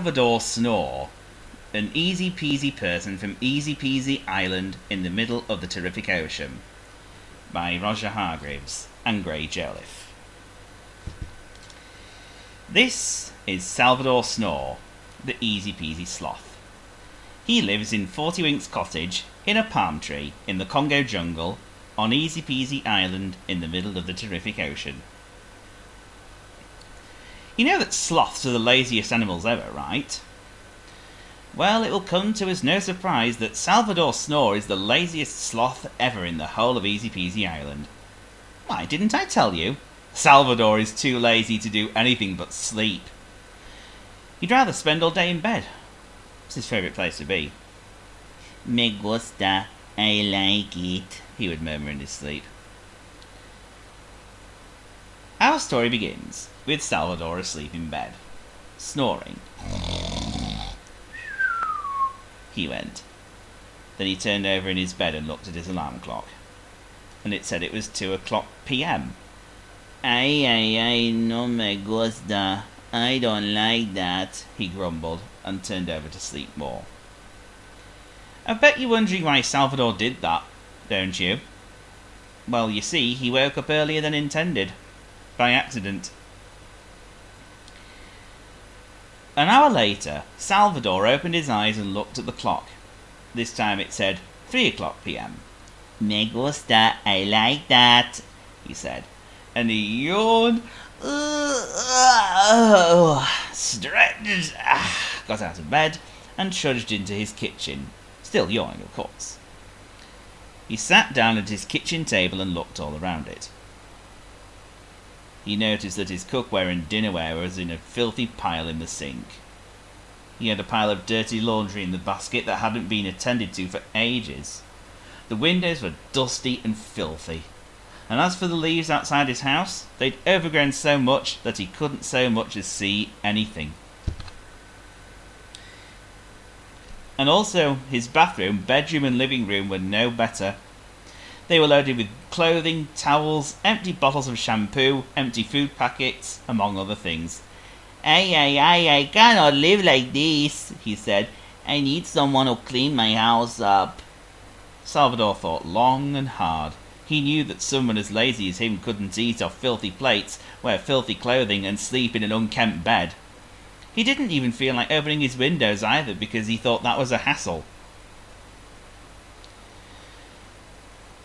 Salvador Snore, an easy-peasy person from Easy-Peasy Island in the middle of the terrific ocean, by Roger Hargreaves and Gray Joliffe. This is Salvador Snore, the easy-peasy sloth. He lives in 40 Winks Cottage in a palm tree in the Congo jungle on Easy-Peasy Island in the middle of the terrific ocean. You know that sloths are the laziest animals ever, right? Well, it will come to us no surprise that Salvador Snore is the laziest sloth ever in the whole of Easy-Peasy Island. Why didn't I tell you? Salvador is too lazy to do anything but sleep. He'd rather spend all day in bed. It's his favourite place to be. Me gusta, I like it, he would murmur in his sleep. Our story begins with Salvador asleep in bed, snoring. He went. Then he turned over in his bed and looked at his alarm clock. And it said it was 2:00 p.m. Ay, no me gusta. I don't like that, he grumbled, and turned over to sleep more. I bet you're wondering why Salvador did that, don't you? Well, you see, he woke up earlier than intended. By accident. An hour later, Salvador opened his eyes and looked at the clock. This time it said 3:00 p.m. Me gusta, I like that, he said, and he yawned, stretched, got out of bed, and trudged into his kitchen, still yawning, of course. He sat down at his kitchen table and looked all around it. He noticed that his cookware and dinnerware was in a filthy pile in the sink. He had a pile of dirty laundry in the basket that hadn't been attended to for ages. The windows were dusty and filthy. And as for the leaves outside his house, they'd overgrown so much that he couldn't so much as see anything. And also, his bathroom, bedroom and living room were no better. They were loaded with clothing, towels, empty bottles of shampoo, empty food packets, among other things. I cannot live like this, he said. I need someone to clean my house up. Salvador thought long and hard. He knew that someone as lazy as him couldn't eat off filthy plates, wear filthy clothing, and sleep in an unkempt bed. He didn't even feel like opening his windows either, because he thought that was a hassle.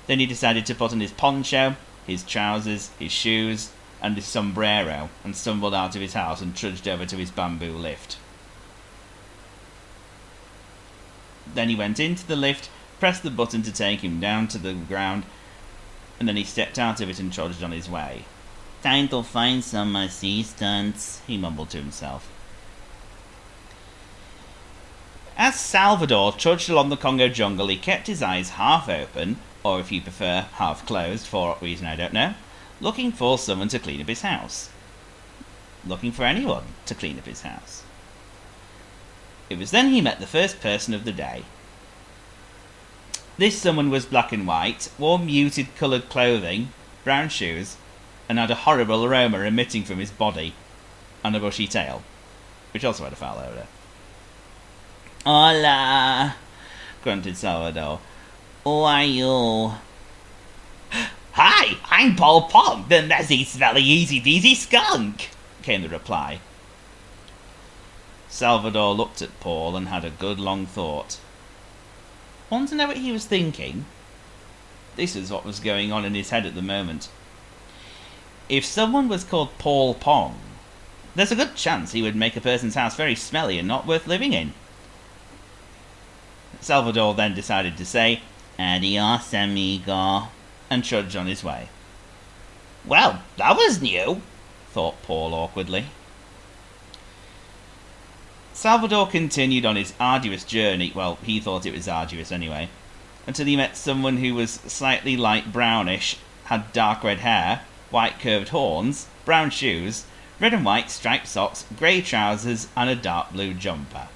Then he decided to put on his poncho, his trousers, his shoes, and his sombrero, and stumbled out of his house and trudged over to his bamboo lift. Then he went into the lift, pressed the button to take him down to the ground, and then he stepped out of it and trudged on his way. Time to find some assistance, he mumbled to himself. As Salvador trudged along the Congo jungle, he kept his eyes half open, or if you prefer, half closed, for what reason I don't know, looking for someone to clean up his house. Looking for anyone to clean up his house. It was then he met the first person of the day. This someone was black and white, wore muted coloured clothing, brown shoes, and had a horrible aroma emitting from his body, and a bushy tail, which also had a foul odour. Hola, grunted Salvador. Who are you? Hi, I'm Paul Pong, the messy, smelly, easy-peasy skunk, came the reply. Salvador looked at Paul and had a good long thought. Want to know what he was thinking? This is what was going on in his head at the moment. If someone was called Paul Pong, there's a good chance he would make a person's house very smelly and not worth living in. Salvador then decided to say, Adios, amigo, and trudged on his way. Well, that was new, thought Paul awkwardly. Salvador continued on his arduous journey, well, he thought it was arduous anyway, until he met someone who was slightly light brownish, had dark red hair, white curved horns, brown shoes, red and white striped socks, grey trousers, and a dark blue jumper.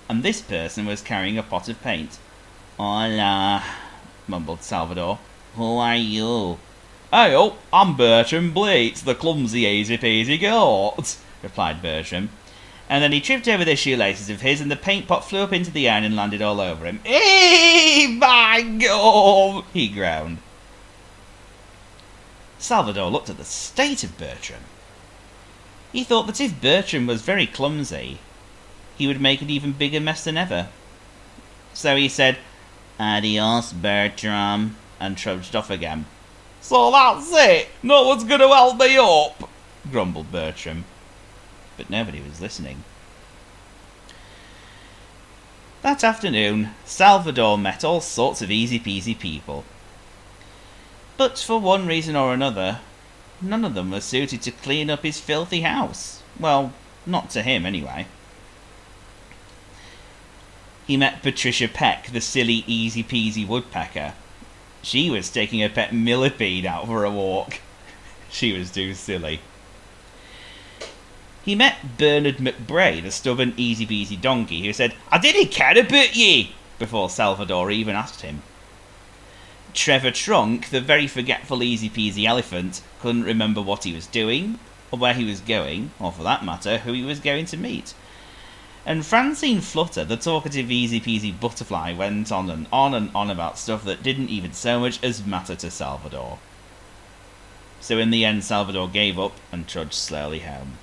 And this person was carrying a pot of paint. Hola, mumbled Salvador. Who are you? Hey, I'm Bertram Bleats, the clumsy easy-peasy goat, replied Bertram. And then he tripped over the shoelaces of his, and the paint pot flew up into the air and landed all over him. "Eh, my God!" he groaned. Salvador looked at the state of Bertram. He thought that if Bertram was very clumsy, he would make an even bigger mess than ever. So he said, "Adios, Bertram," and trudged off again. "So that's it? No one's going to help me up?" grumbled Bertram. But nobody was listening. That afternoon, Salvador met all sorts of easy-peasy people. But for one reason or another, none of them were suited to clean up his filthy house. Well, not to him, anyway. He met Patricia Peck, the silly easy-peasy woodpecker. She was taking her pet millipede out for a walk. She was too silly. He met Bernard McBray, the stubborn easy-peasy donkey, who said, "I didn't care about ye," before Salvador even asked him. Trevor Trunk, the very forgetful easy-peasy elephant, couldn't remember what he was doing, or where he was going, or for that matter, who he was going to meet. And Francine Flutter, the talkative easy-peasy butterfly, went on and on and on about stuff that didn't even so much as matter to Salvador. So in the end, Salvador gave up and trudged slowly home.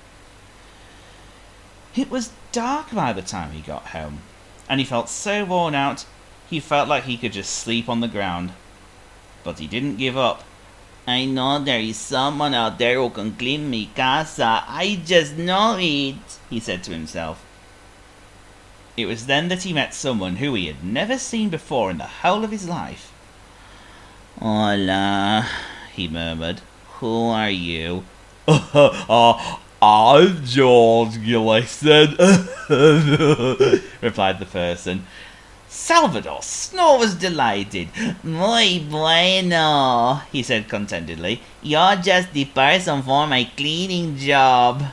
It was dark by the time he got home, and he felt so worn out, he felt like he could just sleep on the ground. But he didn't give up. "I know there is someone out there who can clean me casa. I just know it," he said to himself. It was then that he met someone who he had never seen before in the whole of his life. "Hola," he murmured. "Who are you?" "I'm George Gleason," replied the person. Salvador Snore was delighted. "Muy bueno," he said contentedly. "You're just the person for my cleaning job."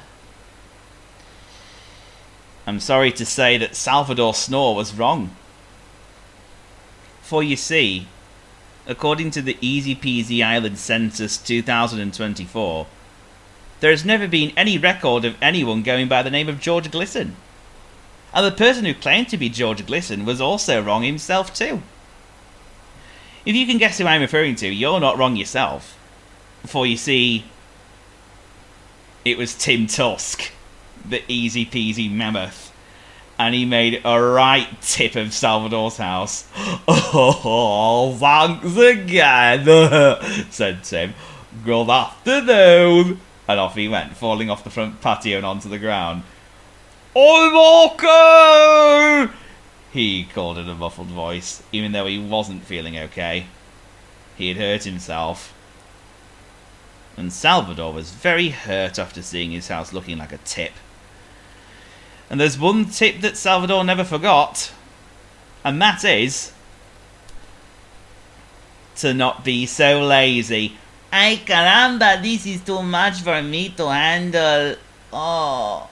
I'm sorry to say that Salvador Snore was wrong. For you see, according to the Easy Peasy Island Census 2024, there has never been any record of anyone going by the name of George Gleason. And the person who claimed to be George Gleason was also wrong himself too. If you can guess who I'm referring to, you're not wrong yourself. For you see, it was Tim Tusk, the easy peasy mammoth. And he made a right tip of Salvador's house. "Oh, thanks again," said Tim. "Good afternoon." And off he went, falling off the front patio and onto the ground. "I'm okay!" he called in a muffled voice, even though he wasn't feeling okay. He had hurt himself. And Salvador was very hurt after seeing his house looking like a tip. And there's one tip that Salvador never forgot, and that is to not be so lazy. "Ay caramba, this is too much for me to handle. Oh."